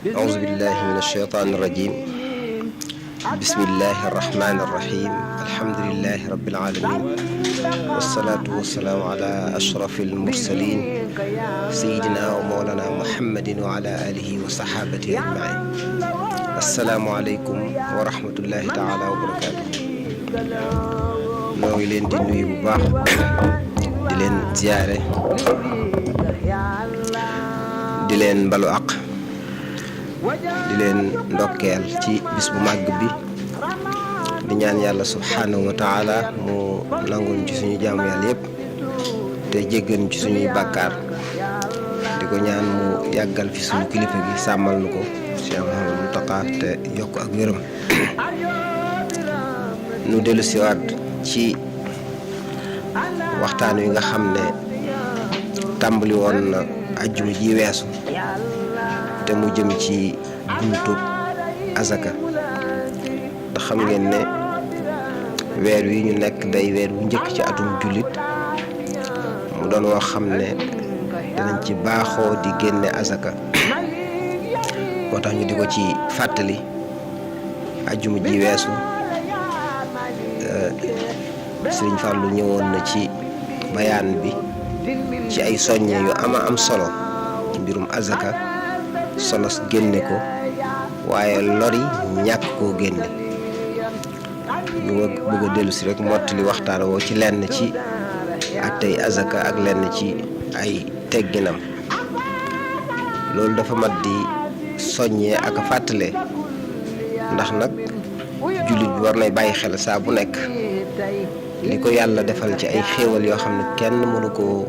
أعوذ بالله من الشيطان الرجيم. بسم الله الرحمن الرحيم. الحمد لله رب العالمين، والصلاة والسلام على أشرف المرسلين سيدنا ومولانا محمد وعلى آله وصحابته أجمعين. السلام عليكم ورحمة الله تعالى وبركاته. noo ngi leen di nuyu bu baax di leen ziyaare di leen balu àq di leen ndokkeel ci bis bu màgg bi di ñaan yàlla subhanahu wa taala mu nanguñ ci suñu jaamu yàlla yépp te jéggal ci suñuy bàkkaar di ko ñaan mu yàggal fi suñu kilifa gi sàmmal nu ko Cheikh Mouhamadou Mountakha te yokk ak wéram nu dellu siwaat ci waxtaan wi nga xam ne tàmbali woon na ajjuma ji weesu te mu jëm ci buntu azaka ndax xam ngeen ne weer wi ñu nekk day weer bu njëkk ci atum jullit mu doon woo xam ne danañ ci baaxoo di génne azaka moo tax ñu di ko ci fàttali ajjuma ji weesu Sëriñ Fallou ñëwoon na ci bayaan bi ci ay soññe yu am solo ci mbirum azaka solos génne ko waaye lori ñàkk koo génne ñu bëgg a dellu si rek mottali waxtaan woo ci lenn ci attey azaka ak lenn ci ay tegginam loolu dafa mat di soññee ak a fàttale ndax nag jullit bi war nay bàyyi xel saa bu nekk li ko yàlla defal ci ay xéewal yoo xam ne kenn mënu koo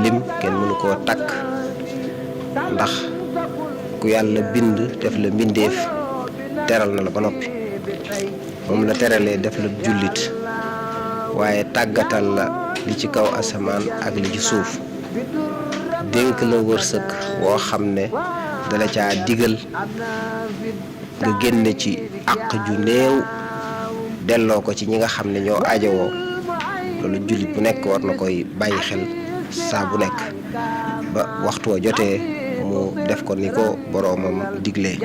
lim kenn mënu koo takk ndax ku yàlla bind def la mbindeef teral na la ba noppi moom la teralee def la jullit waaye tàggatal la li ci kaw asamaan ak li ci suuf dénk la wërsëg woo xam ne dala caa digal nga génne ci àq ju néew delloo ko ci ñi nga xam ne ñoo ajowoo loolu jullit bu nekk war na koy bàyyi xel saa bu nekk ba waxtu wa jotee mu def ko ni ko boroomam diglee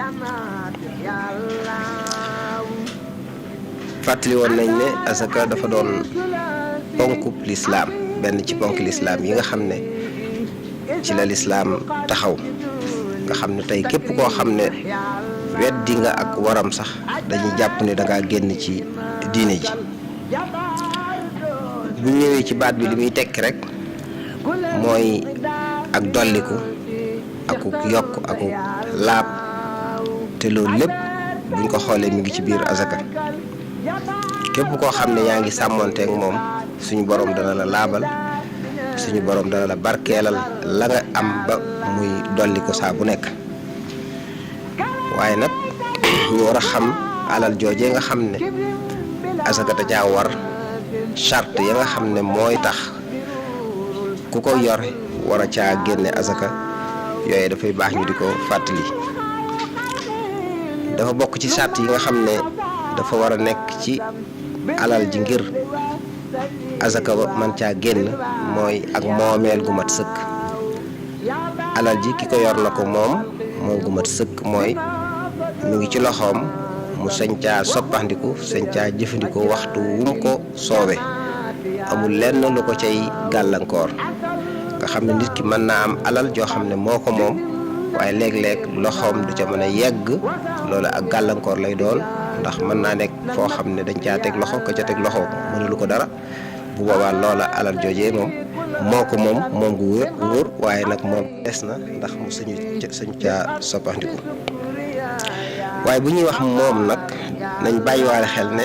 fàttali woon nañ ne asaka dafa doon ponkub lislaam benn ci ponk lislaam yi nga xam ne ci la lislaam taxaw nga xam ne tey képp koo xam ne weddi nga ak waram sax dañuy jàpp ne dangaa génn ci diine ji bu ñëwee ci baat bi li muy tekki rek mooy ak dolliku akuk yokk akuk laab te loolu lépp buñ ko xoolee mi ngi ci biir azaka képp koo xam ne yaa ngi sàmmonteek moom suñu borom dana la laabal suñu borom dana la barkeelal la nga am ba muy dolliku saa bu nekk waaye nag ñu war a xam alal joojee nga xam ne azaka da caa war charte ya nga xam ne mooy tax ku ko yor war a caa génne azaka yooyu dafay baax ñu di ko fàttali dafa bokk ci charte yi nga xam ne dafa war a nekk ci alal ji ngir azaka ba man caa génn mooy ak moomeel gu mat sëkk alal ji ki ko yor na ko moom gu mat sëkk mooy mu ngi ci loxoom mu sañ caa soppandiku sañ caa jëfandikoo waxtu wum ko soobe amul lenn lu ko cay gàllankoor nga xam ne nit ki mën naa am alal joo xam ne moo ko moom waaye léeg-léeg loxoom du ca mën a yegg loolu ak gàllankoor lay doon ndax mën naa nekk foo xam ne dañ caa teg loxo ka ca teg loxo mënulu ko dara bu boobaa loola alal joojee moom moo ko moom gu wóor waaye nag moom des na ndax mu sañ caa soppandiku waaye bu ñuy wax moom nag nañ bàyyiwaale xel ne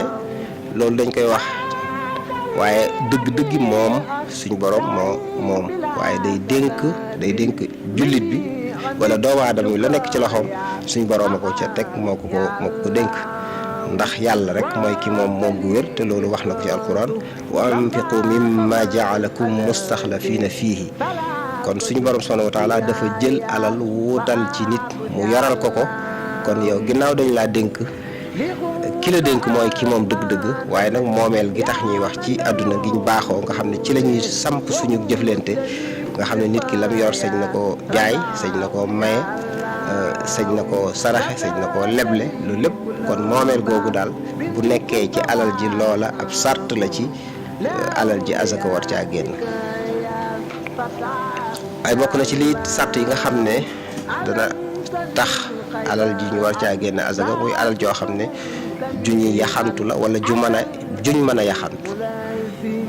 loolu dañ koy wax waaye dëgg-dëggi moom suñ borom moom waaye day dénk jullit bi wala doomu aadama yi la nekk ci loxoom suñ borom a ko ca teg moo ko dénk ndax yàlla rek mooy ki moom gu wér te loolu wax na ko ci alquran wa anfiqu mimma jaalakum mustaxlafiina fiihi kon suñu borom subhanahu wa taala dafa jël alal wuutal ci nit mu yoral ko kon yow ginnaaw dañ laa dénk ki la dénk mooy ki moom dëgg-dëgg waaye nag moomeel gi tax ñuy wax ci àdduna giñ baaxoo nga xam ne ci la ñuy samp suñu jëflante nga xam ne nit ki lam yor sañ na ko jaay sañ na ko maye sëñ na koo saraxe sëñ na koo leble loolu lépp kon moomeel googu daal bu nekkee ci alal ji loola ab sart la ci alal ji azaka war caa génn. ay bokk na ci lii sart yi nga xam ne dana tax alal ji ñu war caa génn azaka muy alal joo xam ne juñu yaxantu la wala juñ mën a yaxantu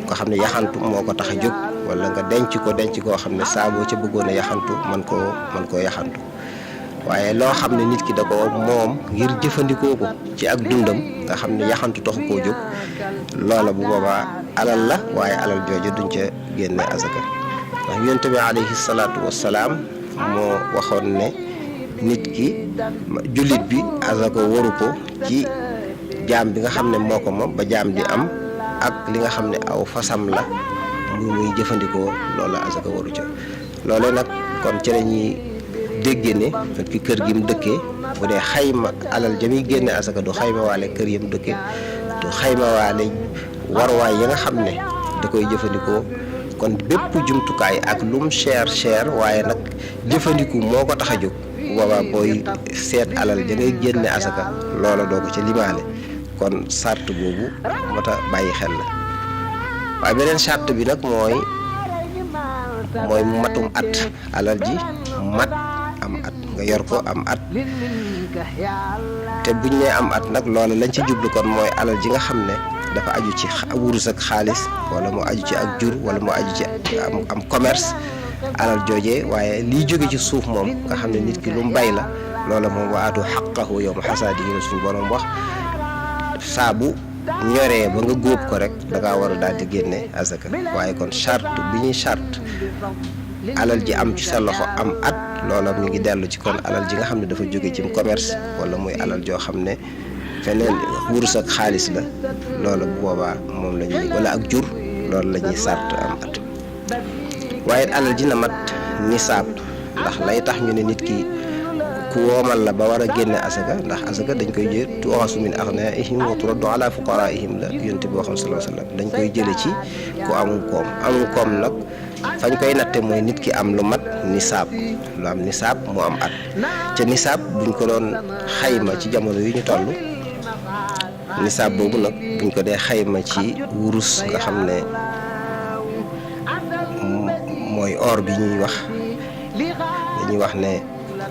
nga xam ne yaxantu moo ko tax a jóg wala nga denc koo xam ne saa boo ca bëggoon a yaxantu mën koo yaxantu waaye loo xam ne nit ki da ko moom ngir jëfandikoo ko ci ak dundam nga xam ne yaxantu taxu koo jóg loola bu boobaa alal la waaye alal jooju duñ ca génne azaka ndax yonent bi alayhi salaatu wassalaam moo waxoon ne nit ki jullit bi azaka waru ko ci jaam bi nga xam ne moo ko moom ba jaam di am ak li nga xam ne aw fasam la muy jëfandikoo loola azaka waru ca loole nag kon ci lañuy dégg ne nit ki kër gi mu dëkkee bu dee xayma alal ja muy génne azaka du xayma waale kër yi mu dëkkee du xayma waale warwaay ya nga xam ne da koy jëfandikoo kon bépp jumtukaay ak lum cher waaye nag jëfandiku moo ko tax a jóg bu boobaa booy seet alal ja ngay génne azaka loola doo ko ca limaale kon sart boobu moo tax bàyyi xel la waaye beneen sart bi nag mooy matum at alal ji mat am at nga yor ko am at te buñ nee am at nag loola lañ ci jublu kon mooy alal ji nga xam ne dafa aju ci wurus ak xaalis wala mu aju ci ak jur wala mu aju ci am commerce alal joojee waaye liy jóge ci suuf moom nga xam ne nit ki lu mu bay la loola moom wa aatu xaqahu yawma xasaadihi la suñu borom wax saabu ñoree ba nga góob ko rek da ngaa war a daal di génne azaka waaye kon charte bi ñuy charte alal ji am ci sa loxo am at loola mi ngi dellu ci kon alal ji nga xam ne dafa jóge ci commerce wala muy alal joo xam ne feneen wurus ak xaalis la loola bu boobaa moom la ñuy wala ak jur loolu la ñuy sart am at waaye alal ji na mat nisaab ndax lay tax ñu ne nit ki ku woomal la ba war a génne asaka ndax asaka dañ koy jël tu'xazu min aghniyaihim wa turaddu ala fuqaraihim la yonent bi waxoon sallallahu alayhi wasallam dañ koy jële ci ku amul koom nag fañ koy natte mooy nit ki am lu mat nisaab lu am nisaab mu am at ca nisaab buñ ko doon xayma ci jamono yi ñu toll nisaab boobu nag buñ ko dee xayma ci wurus nga xam ne mooy or bi ñuy wax dañuy wax ne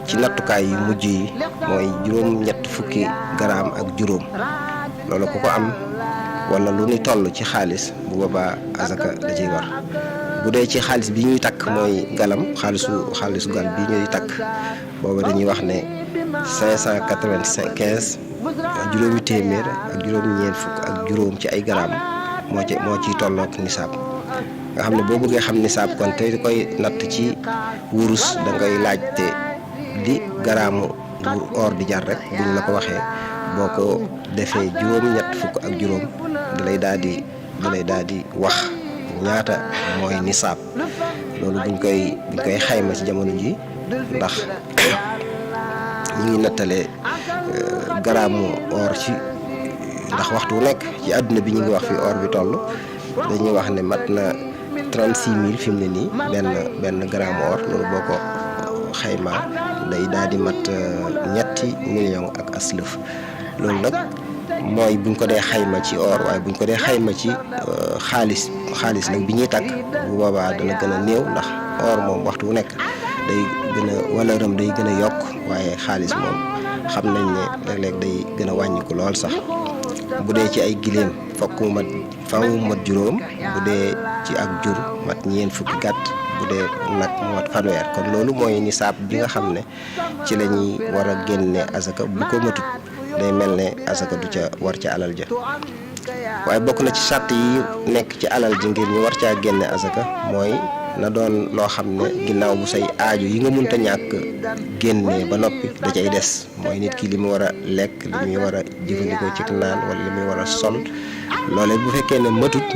ci nattukaay yu mujj yi mooy juróom-ñett fukki garaam ak juróom loolu ku ko am wala lu ni toll ci xaalis bu boobaa azaka da ciy war bu dee ci xaalis bi ñuy takk mooy galam xaalisu gal bi ñuy takk booba dañuy wax ne 595 juróomi téeméer ak juróom-ñeent fukk ak juróom ci ay garaam moo ciy tollook nisaab nga xam ne boo bëggee xam nisaab kon te koy natt ci wurus da ngay laajte di garaamu or di jar rek buñ la ko waxee boo ko defee juróom-ñett fukk ak juróom da lay daal di wax ñaata mooy nisaab loolu buñ koy xayma ci jamono ji ndax ñu ngi nattalee garaamu or ci ndax waxtu wu nekk ci àdduna bi ñu ngi wax fi or bi toll dañuy wax ne mat na 36 000 fi mu ne nii benn garaamu or loolu boo ko xayma day daal di mat ñetti million ak aslëf loolu nag mooy buñ ko dee xayma ci or waaye buñ ko dee xayma ci xaalis nag bi ñuy takk bu boobaa dana gën a néew ndax or moom waxtu wu nekk day gën a valeuram day gën a yokk waaye xaalis moom xam nañ ne léeg-léeg day gën a wàññiku lool sax bu dee ci ay giléem fokk mu mat juróom bu dee ci ak jur mat ñeent fukki gàtt bu dee nag mu mat fanweer kon loolu mooy nisaab bi nga xam ne ci la ñuy war a génne azaka bu ko matut day mel ne azaka du ca war ca alal ja waaye bokk na ci sart yi nekk ci alal ji ngir ñu war caa génne azaka mooy na doon loo xam ne ginnaaw bu say aajo yi nga mënta ñàkk génnee ba noppi da cay des mooy nit ki li mu war a lekk li muy war a jëfandikoo ci naan wala li muy war a sol loolee bu fekkee ne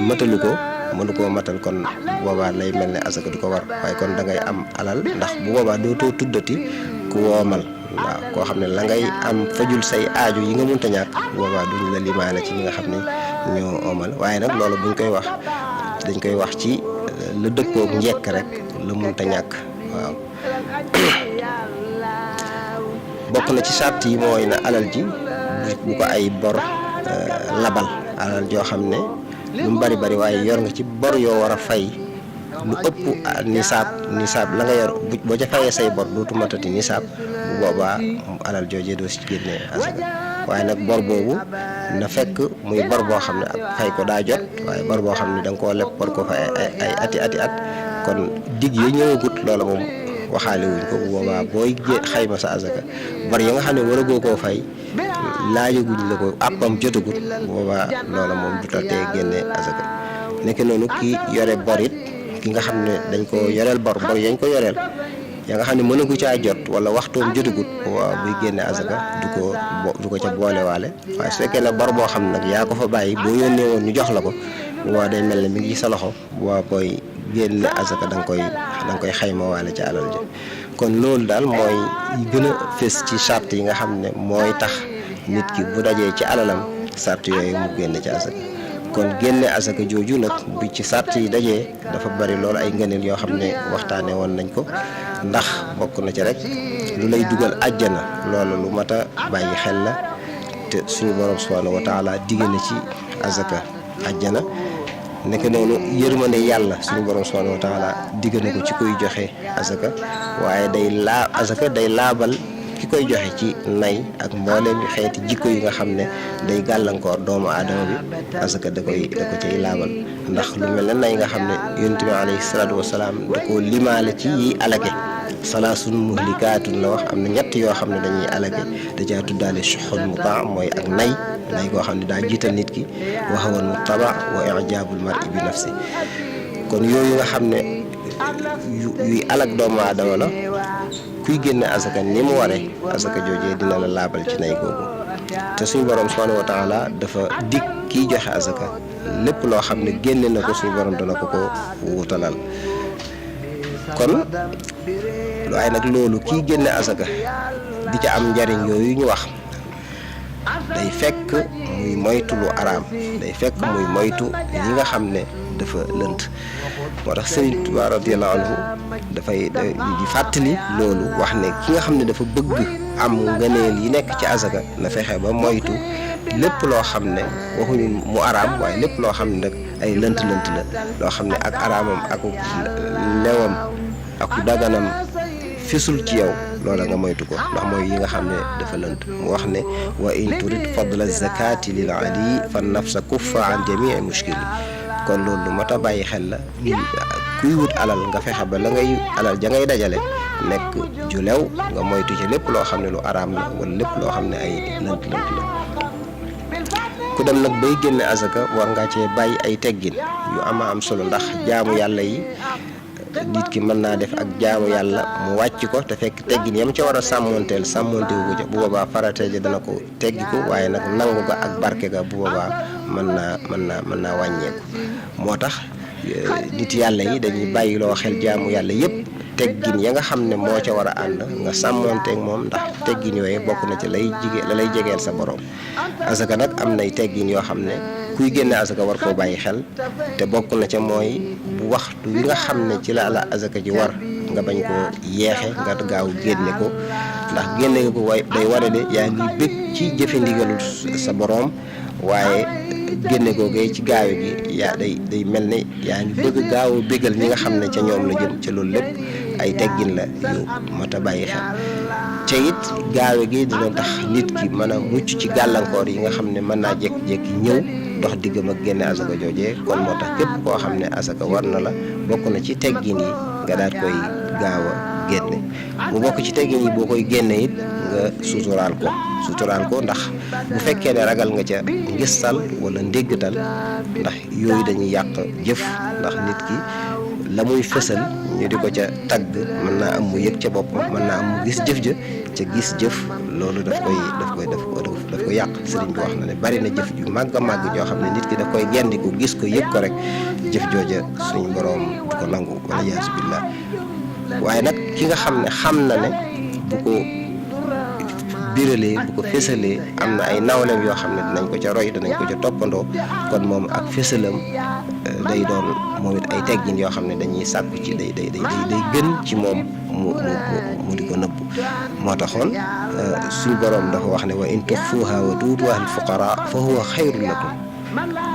matalu ko mënu koo matal kon boobaa lay mel ne azaka du ko war waaye kon da ngay am alal ndax bu boobaa dootoo tuddati ku woomal waaw koo xam ne la ngay am fajul say aajo yi nga mënta ñàkk boobaa duñ la limaale ci ñi nga xam ne ñoo oomal waaye nag loolu buñ koy wax dañ koy wax ci la dëppook njekk rek la mënta ñàkk waaw bokk na ci sart yi mooy na alal ji bu ko ay bor labal. Alal joo xam ne lu mu bari waaye yor nga ci bor yoo war a fay lu ëpp nisaab la nga yor boo ca fayee say bor dootu matati nisaab bu boobaa alal joojee doo si génnee asaka. waaye nag bor boobu na fekk muy bor boo xam ne ak fay ko daa jot, waaye bor boo xam ne da nga koo leb bor ko fa ay ati at kon dig ya ñëwagut loola moom waxaale wuñ ko. bu boobaa booy xayma sa asaka bor ya nga xam ne waragoo koo fay laajaguñ la ko àppam jotagut, bu boobaa loola moom du tattee génne asaka. nekk noonu ki yore bor it, ki nga xam ne dañ ko yoreel bor yañ ko yoreel ya nga xam ne mënagu caa jot wala waxtoom jotagut, waaw buy génne asaka du ko ca boolewaale. waaye su fekkee ne bor boo xam nag yaa ko fa bàyyi boo yónnee woon ñu jox la ko, waaw day mel ne mi ngi ci sa loxo, waaw booy génne asaka da nga koy xayma waale ci alal ji. kon loolu daal mooy gën a fës ci sart yi nga xam ne mooy tax nit ki bu dajee ci alalam sart yooyu mu génne ci asaka. kon génne asaka jooju nag bu ci sart yi dajee dafa bari loolu ay ngëneel yoo xam ne waxtaane woon nañ ko, ndax bokk na ci rek lu lay dugal àjjana. loolu lu mat a bàyyi xel la, te suñu borom subhanahu wa taala digg na ci asaka àjjana. nekk noonu yërmande yàlla suñu borom subhanahu wa taala digg na ko ci koy joxe asaka, waaye asaka day laabal ki koy joxe ci nay ak mbooleem xeeti jikko yi nga xam ne day gàllankoor doomu aadama bi. asaka da ko cay laabal, ndax lu mel ne nay nga xam ne yonent bi alayhi salaatu wasalaam da ko limaale ci yi alage. salaasun muhlikaatun la wax, am na ñett yoo xam ne dañuy alage, da caa tuddaale suxul mutaa mooy ak nay koo xam ne daa jiital nit ki, wa hawan muttaba wa ijaabul mar'i bi nafsi. kon yooyu nga xam ne yuy alag doomu aadama la, kuy génne asaka ni mu waree asaka joojee dina la laabal ci nay googu. te suñu borom subhanahu wa taala dafa dig kiy joxe asaka lépp loo xam ne génne na ko suñu borom dana ko wutalal. kon waaye nag loolu kiy génne asaka di ca am njariñ yooyu ñu wax, day fekk muy moytu lu araam, day fekk muy moytu yi nga xam ne dafa lënt. moo tax Sëriñ Tuubaa radiyallaahu anhu dafay di fàttali loolu, wax ne ki nga xam ne dafa bëgg am ngëneel yi nekk ci asaka na fexe ba moytu lépp loo xam ne waxuñu mu araam, waaye lépp loo xam ne nag ay lënt la, loo xam ne ak araamam ak lewam ak daganam fisul ci yow, loola nga moytu ko, ndax mooy yi nga xam ne dafa lënt. mu wax ne wa in turid fadla zakati lil ali fa nafsa kuffa an jamii mushkili. kon loolu lu mat a bàyyi xel la. kuy wut alal nga fexe ba la ngay alal ja ngay dajale nekk ju lew, nga moytu ci lépp loo xam ne lu araam la wala lépp loo xam ne ay lënt la. ku dem nag bay génne asaka war nga cee bàyyi ay teggin yu am solo, ndax jaamu yàlla yi nit ki mën naa def ak jaamu yàlla mu wàcc ko te fekk teggin yam ca war a sàmmontewu ko ca, bu boobaa farate ja dana ko teggi ko, waaye nag nangu ga ak barke ga bu boobaa mën naa wàññeeku. moo tax nit yàlla yi dañuy bàyyiloo xel jaamu yàlla yépp teggin ya nga xam ne moo ca war a ànd nga sàmmonteeg moom, ndax teggin yooyu bokk na ci la lay jegeel sa borom. asaka nag am nay teggin yoo xam ne kuy génne asaka war koo bàyyi xel, te bokk na ca mooy bu waxtu wi nga xam ne ci la asaka ji war nga bañ koo yeexe, nga gaaw génne ko, ndax génne ko day ware de yaa ngi bëgg ci jëfe ndigalul sa borom, waaye génne googee ci gaawe gi day mel ne yaa ngi bëgg gaaw a bégal ñi nga xam ne ca ñoom la jëm, ca loolu lépp ay teggin la yu mat a bàyyi xel. ca it gaawe gi dina tax nit ki mën a mucc ci gàllankoor yi nga xam ne mën naa jékki-jékki ñëw dox diggam ak génne asaka joojee. kon moo tax képp koo xam ne asaka war na la, bokk na ci teggin yi nga daal koy gaaw a génne. mu bokk ci teggin yi boo koy génne it nga suturaal ko ndax bu fekkee ne ragal nga ca ngistal wala ndéggtal, ndax yooyu dañuy yàq jëf, ndax nit ki la muy fësal ñu di ko ca tagg mën naa am mu yëg ca boppam, mën naa am mu gis jëf ja ca gis jëf loolu daf ko yàq. sëriñ bi wax na ne bari na jëf ju màgg a màgg joo xam ne nit ki daf koy gendiku gis ko yëg ko rek, jëf jooja suñu boroom du ko nangu, wala yaasu billah. waaye nag ki nga xam ne xam na ne bu ko biralee bu ko fésalee am na ay nawleem yoo xam ne dinañ ko ca roy, danañ ko ca toppandoo, kon moom ak fésalam day doon moom it ay teggin yoo xam ne dañuy sàkku ci day gën ci moom mu di ko nëbb. moo taxoon suñ boroom dafa wax ne wa in tuxfuuha wa tuutuha al fuqara fa huwa xayrun lakum.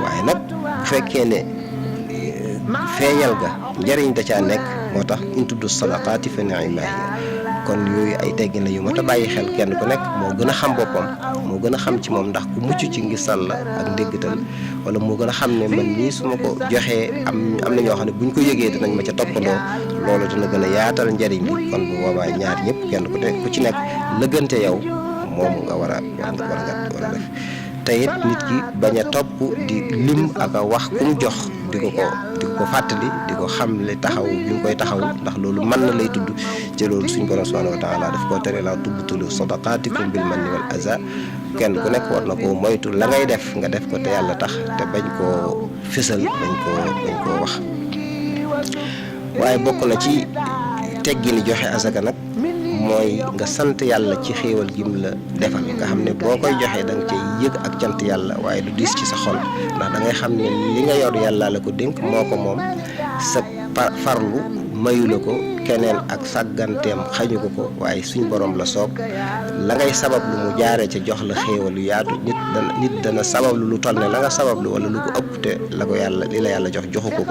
waaye nag bu fekkee ne feeñal ga njëriñ da caa nekk moo tax in tuddu sadaqaati fa ni'ma hiya. kon yooyu ay teggin la yu mat a bàyyi xel. kenn ku nekk moo gën a xam boppam, moo gën a xam ci moom ndax ku mucc ci ngistal la ak ndéggatal, wala moo gën a xam ne man nii su ma ko joxee am na ñoo xam ne buñ ko yëgee dinañ ma ca toppandoo, loolu dina gën a yaatal njariñ li. kon bu boobaa ñaar ñëpp kenn ku ci nekk lëggante yow moom nga war a def. te it nit ki bañ a topp di lim ak a wax ku mu jox di ko fàttali, di ko xamle taxaw bi mu koy taxaw, ndax loolu mën na lay tudd ci loolu suñ borom subhanahu wa taala daf koo tere la tubtulu sadaqaatikum bil manni wal aza. kenn ku nekk war na koo moytu la ngay def nga def ko te yàlla tax, te bañ koo fësal, bañ koo wax. waaye bokk na ci teggini joxe asaka nag mooy nga sant yàlla ci xéewal gim la defal, nga xam ne boo koy joxee da nga cay yëg ak cant yàlla, waaye du diis ci sa xol, ndax da ngay xam ne li nga yor yàlla la ko dénk, moo ko moom. sa farlu mayu la ko, keneen ak sàgganteem xañu ko, waaye suñ borom la soob. la ngay sabab lu mu jaaree ca jox la xéewal yu yaatu. nit dana sabab lu toll ne la nga sabab lu wala lu ko ëpp, te la ko yàlla li la yàlla joxu ko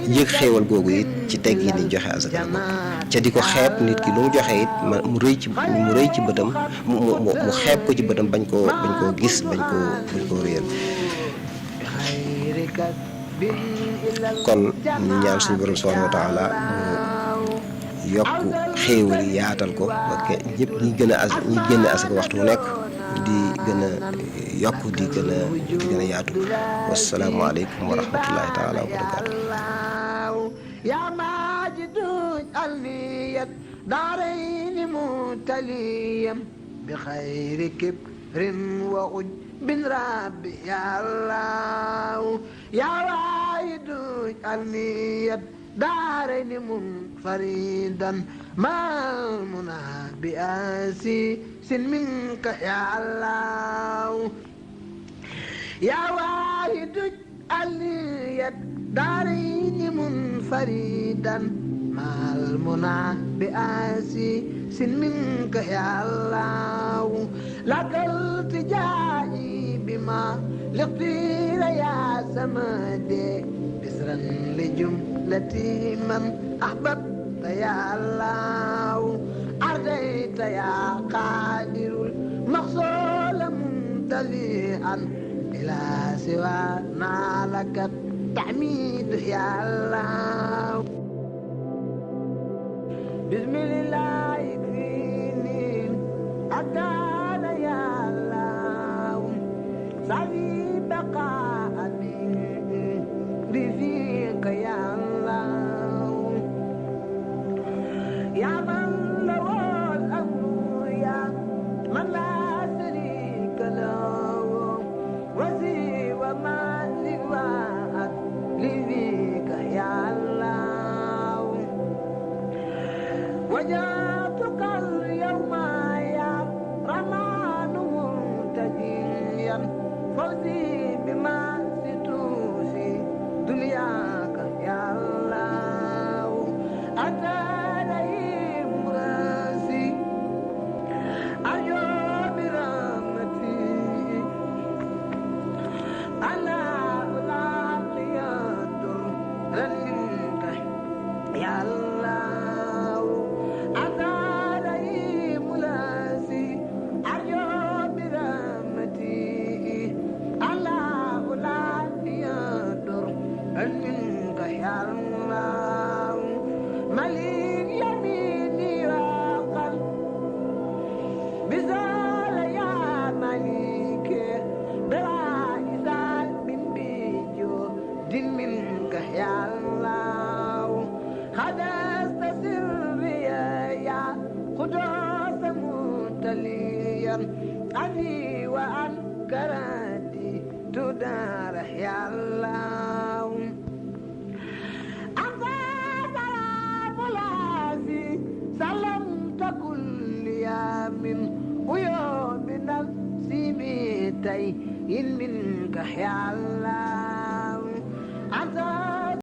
yëg xéewal googu it ci teggi ni joxe asaka la bokk. ca di ko xeeb nit ki lu mu joxe it mu rëy ci bëtam, mu xeeb ko ci bëtam, bañ koo gis, bañ koo réer. kon ñu ñaan suñu borom subhanahu wa taala mu yokk xéewal yi yaatal ko ba ñëpp ñi génn asaka waxtu wu nekk di gën a yokk di gën a yaatu. wassalaamu aleykum wa rahmatullahi taala wa barakaatu. يا ماجد النية دارين متليا بخير كبر وعج بن ربي يا الله يا وايد النية دارين منفردا ما المنى بآسيس منك يا الله يا وايد النية دارين منفردا مع المنى بآسيس منك يا الله لك التجائي بما لقدير يا سمدي بسرا لجملة من أحببت يا الله أرضيت يا قادر المغسول ممتلئا إلى سوى ما لك التحميد يا الله بسم الله يكفيني أدان يا الله سعي بقاء بفيك يا الله يا من له الأمر يا من لا شريك له وسوى ما سواك لذيك يا الله وجاتك اليوم يا رحمن منتجيا فوزي بما ستوفي دنياك يا الله أتى لي مراسي أرجو برحمتي ألا ألاقي درا منك يا الله أتى لي ملاسي أرجو برحمتي ألا ألاقي درا منك يا الله مليك يميني وقل بزال يا مليك بلا إزال من بيجو دين منك يا الله خدست سري يا قدوس متليا عني وعن كرادي تدار يا الله أنت سلام لازي سلمت كل يوم ويوم نفسي بيتي منك يا الله